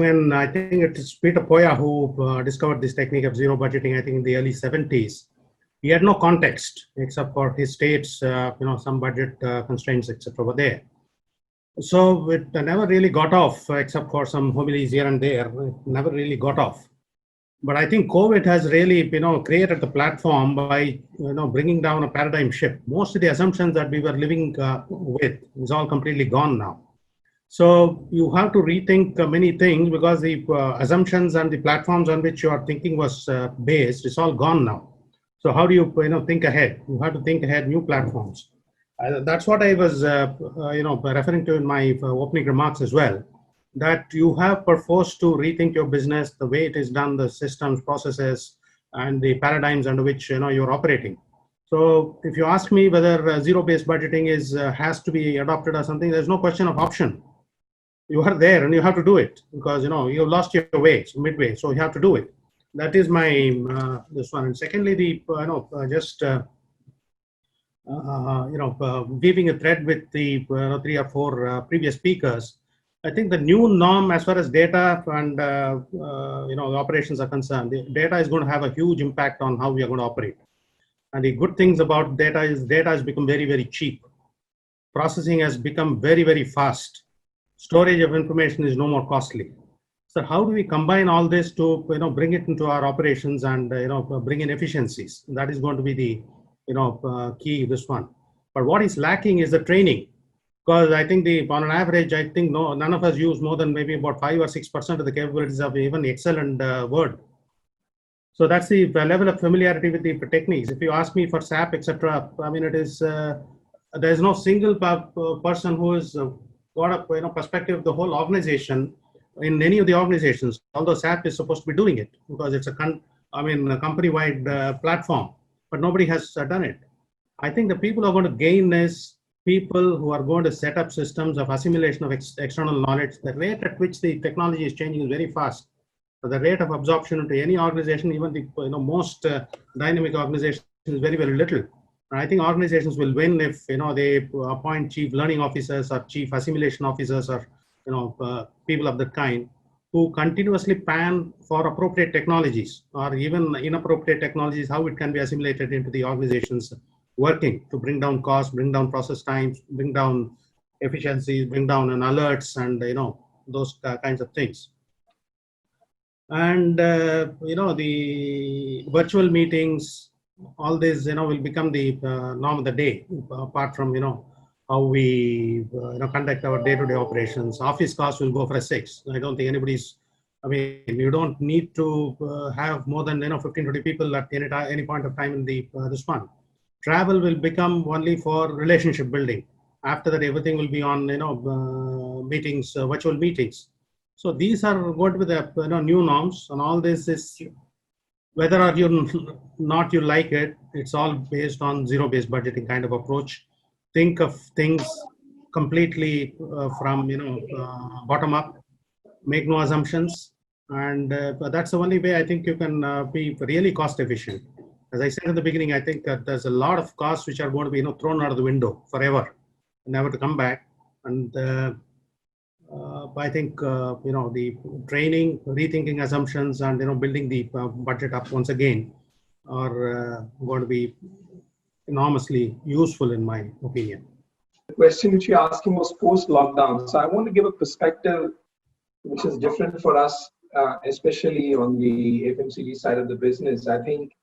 when I think it's Peter Poya who discovered this technique of zero budgeting, I think in the early 70s. He had no context except for his state's, some budget constraints, etc. were there. So it never really got off, except for some homilies here and there. It never really got off. But I think COVID has really, created the platform by, bringing down a paradigm shift. Most of the assumptions that we were living with is all completely gone now. So you have to rethink many things because the assumptions and the platforms on which your thinking was based is all gone now. So how do you, think ahead? You have to think ahead, new platforms. That's what I was, referring to in my opening remarks as well, that you have perforce to rethink your business, the way it is done, the systems, processes, and the paradigms under which, you're operating. So if you ask me whether zero-based budgeting has to be adopted or something, there's no question of option. You are there and you have to do it because, you've lost your way, midway, so you have to do it. That is my, this one. And secondly, weaving a thread with the 3 or 4 previous speakers, I think the new norm as far as data and operations are concerned, the data is going to have a huge impact on how we are going to operate. And the good things about data is data has become very, very cheap. Processing has become very, very fast. Storage of information is no more costly. So how do we combine all this to bring it into our operations and bring in efficiencies? That is going to be the key this one. But what is lacking is the training, because I think on an average, I think none of us use more than maybe about 5 or 6% of the capabilities of even Excel and Word. So that's the level of familiarity with the techniques. If you ask me for SAP, etc., I mean, it is there's no single person who has got a perspective of the whole organization in any of the organizations. Although SAP is supposed to be doing it because it's a company-wide platform, but nobody has done it. I think the people who are going to gain is people who are going to set up systems of assimilation of external knowledge. The rate at which the technology is changing is very fast. So the rate of absorption into any organization, even the most dynamic organization, is very, very little. And I think organizations will win if they appoint chief learning officers or chief assimilation officers or people of that kind who continuously pan for appropriate technologies or even inappropriate technologies, how it can be assimilated into the organization's working to bring down costs, bring down process times, bring down efficiencies, bring down alerts and those kinds of things. And the virtual meetings, all this will become the norm of the day, apart from how we conduct our day-to-day operations. Office costs will go for a 6. I don't think anybody's, you don't need to have more than 15-20 people at any point of time in the this one. Travel will become only for relationship building. After that, everything will be on meetings, virtual meetings. So these are going to be the new norms, and all this is whether or not you like it. It's all based on zero-based budgeting kind of approach. Think of things completely from bottom up. Make no assumptions, and that's the only way I think you can be really cost efficient. As I said in the beginning, I think that there's a lot of costs which are going to be thrown out of the window forever, never to come back. And I think the training, rethinking assumptions, and building the budget up once again are going to be enormously useful in my opinion. The question which you're asking was post-lockdown. So I want to give a perspective which is different for us, especially on the FMCG side of the business. I think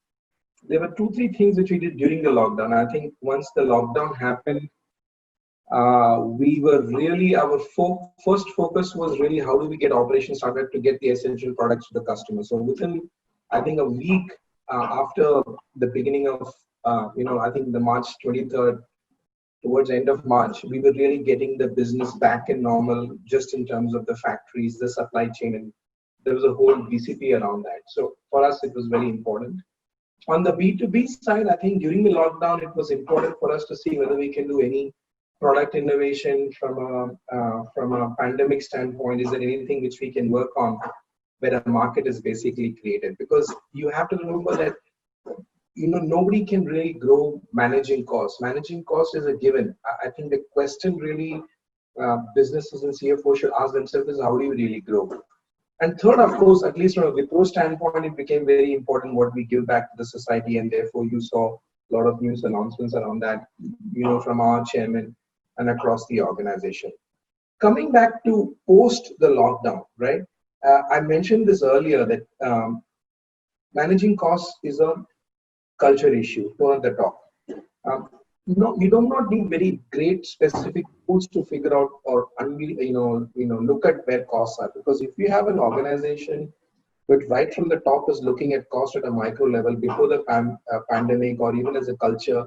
there were 2-3 things which we did during the lockdown. I think once the lockdown happened, we were really, our first focus was really how do we get operations started to get the essential products to the customer. So within, I think, a week after the beginning of, I think the March 23rd, towards the end of March, we were really getting the business back in normal, just in terms of the factories, the supply chain, and there was a whole BCP around that. So for us, it was very important. On the B2B side, I think during the lockdown, it was important for us to see whether we can do any product innovation from a pandemic standpoint. Is there anything which we can work on where a market is basically created? Because you have to remember that nobody can really grow managing costs. Managing costs is a given. I think the question really businesses and CFOs should ask themselves is how do you really grow? And third, of course, at least from a Wipro standpoint, it became very important what we give back to the society, and therefore you saw a lot of news announcements around that, from our chairman and across the organization. Coming back to post the lockdown, right? I mentioned this earlier that managing costs is a culture issue, tone at the top. Um, no, you do not need very great specific tools to figure out or look at where costs are. Because if you have an organization which right from the top is looking at cost at a micro level before the pandemic or even as a culture,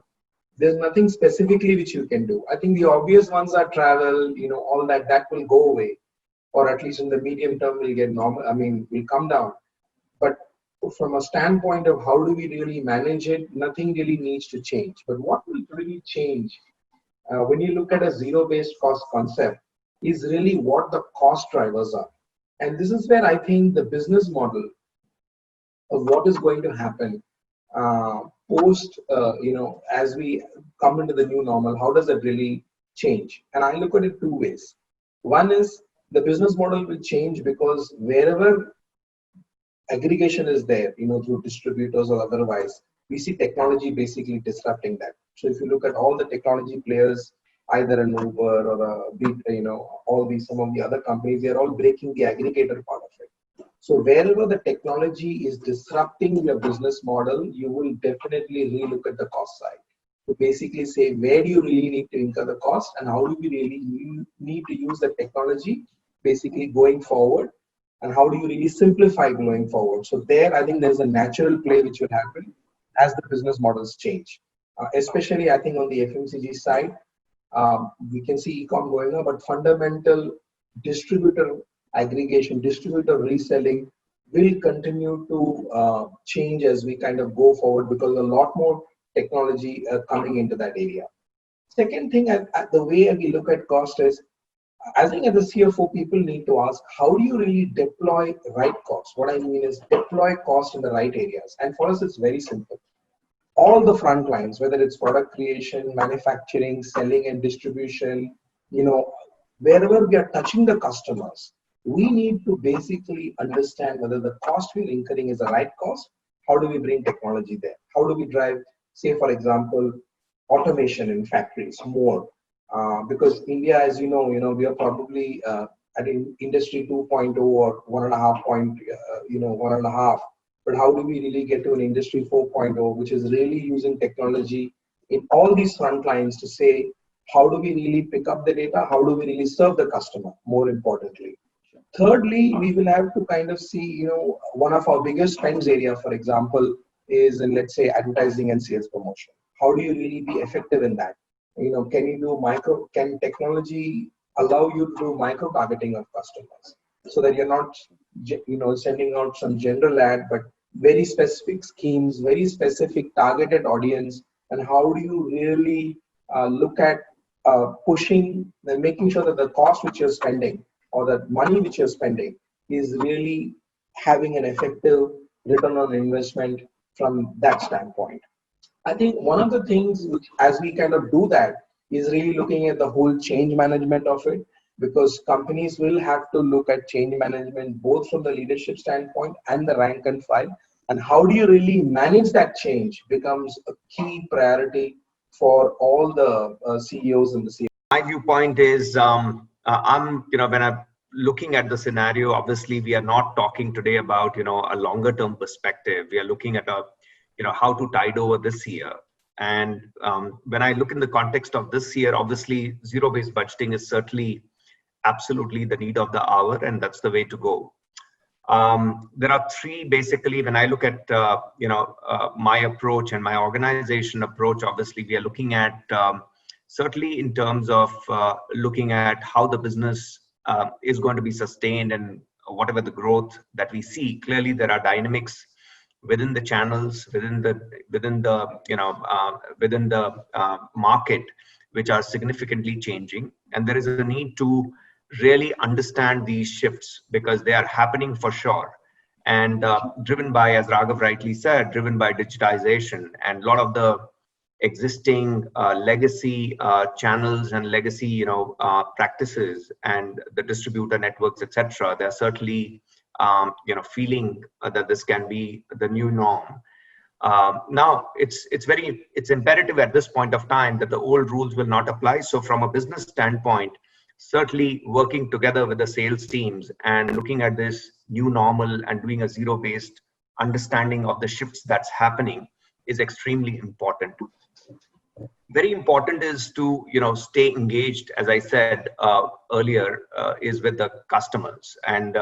there's nothing specifically which you can do. I think the obvious ones are travel, all that will go away, or at least in the medium term will get normal. I mean, will come down. But from a standpoint of how do we really manage it, nothing really needs to change. But what will really change when you look at a zero-based cost concept is really what the cost drivers are. And this is where I think the business model of what is going to happen uh, post, as we come into the new normal, how does that really change? And I look at it two ways. One is the business model will change because wherever aggregation is there, through distributors or otherwise, we see technology basically disrupting that. So if you look at all the technology players, either an Uber or all these, some of the other companies, they are all breaking the aggregator part of it. So wherever the technology is disrupting your business model, you will definitely relook at the cost side. To basically say, where do you really need to incur the cost and how do we really need to use the technology basically going forward, and how do you really simplify going forward? So there, I think there's a natural play which will happen as the business models change. Especially, I think on the FMCG side, we can see e-com going up, but fundamental distributor aggregation, distributor reselling will continue to change as we kind of go forward because a lot more technology coming into that area. Second thing, the way we look at cost is, I think as a CFO, people need to ask, how do you really deploy right costs? What I mean is deploy cost in the right areas. And for us, it's very simple. All the front lines, whether it's product creation, manufacturing, selling and distribution, wherever we are touching the customers, we need to basically understand whether the cost we're incurring is the right cost. How do we bring technology there? How do we drive, say, for example, automation in factories more? Because India, as we are probably at industry 2.0 or 1.5 point, 1.5. But how do we really get to an industry 4.0, which is really using technology in all these front lines to say, how do we really pick up the data? How do we really serve the customer, more importantly? Thirdly, we will have to kind of see, one of our biggest spends area, for example, is in, let's say, advertising and sales promotion. How do you really be effective in that? Can technology allow you to do micro targeting of customers so that you're not, sending out some general ad, but very specific schemes, very specific targeted audience, and how do you really look at pushing and making sure that the cost which you're spending or the money which you're spending is really having an effective return on investment from that standpoint. I think one of the things which, as we kind of do that, is really looking at the whole change management of it, because companies will have to look at change management both from the leadership standpoint and the rank and file. And how do you really manage that change becomes a key priority for all the CEOs and the CEOs. My viewpoint is, when I'm looking at the scenario, obviously we are not talking today about, a longer term perspective. We are looking at how to tide over this year. And when I look in the context of this year, obviously zero-based budgeting is certainly absolutely the need of the hour, and that's the way to go. There are three, basically, when I look at, my approach and my organization approach, obviously we are looking at, certainly in terms of looking at how the business is going to be sustained and whatever the growth that we see. Clearly there are dynamics within the channels, within the market, which are significantly changing, and there is a need to really understand these shifts because they are happening for sure, and driven by, as Raghav rightly said, driven by digitization and a lot of the existing legacy channels and legacy practices and the distributor networks, etc. They're certainly feeling that this can be the new norm. Now it's imperative at this point of time that the old rules will not apply. So from a business standpoint, certainly working together with the sales teams and looking at this new normal and doing a zero-based understanding of the shifts that's happening is extremely important. Very important is to stay engaged, as I said earlier, is with the customers. And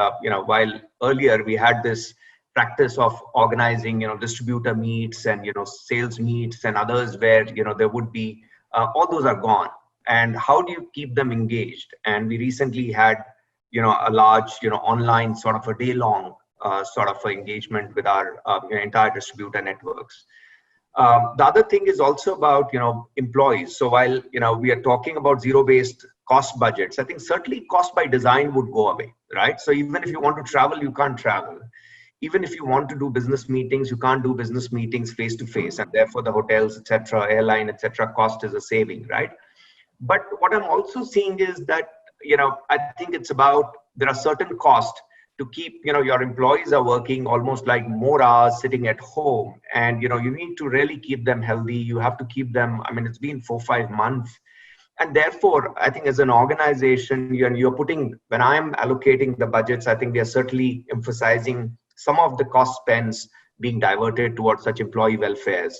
while earlier we had this practice of organizing distributor meets and sales meets and others where there would be all those are gone. And how do you keep them engaged? And we recently had a large online sort of a day-long sort of engagement with our entire distributor networks. The other thing is also about employees. So while we are talking about zero-based cost budgets, I think certainly cost by design would go away, right? So even if you want to travel, you can't travel. Even if you want to do business meetings, you can't do business meetings face to face, and therefore the hotels, etc., airline, etc., cost is a saving, right? But what I'm also seeing is that I think it's about there are certain costs to keep your employees are working almost like more hours sitting at home, and you need to really keep them healthy. You have to keep them. I mean, it's been 4-5 months, and therefore I think as an organization you're putting, when I'm allocating the budgets, I think we are certainly emphasizing some of the cost spends being diverted towards such employee welfares.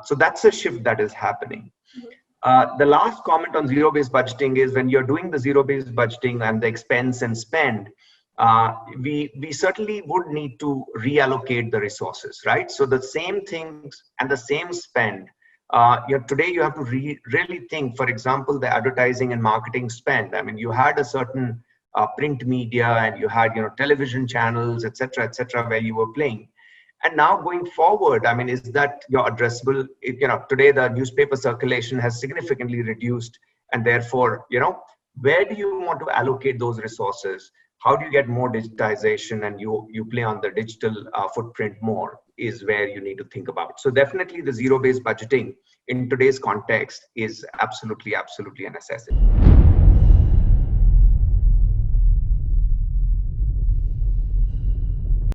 So that's a shift that is happening. The last comment on zero-based budgeting is when you're doing the zero-based budgeting and the expense and spend, we certainly would need to reallocate the resources, right? So the same things and the same spend, today you have to really think, for example, the advertising and marketing spend. I mean, you had a certain print media and you had television channels, etc., where you were playing. And now going forward, I mean, is that your addressable? Today the newspaper circulation has significantly reduced, and therefore, where do you want to allocate those resources? How do you get more digitization and you play on the digital footprint more is where you need to think about. So definitely the zero-based budgeting in today's context is absolutely a necessity.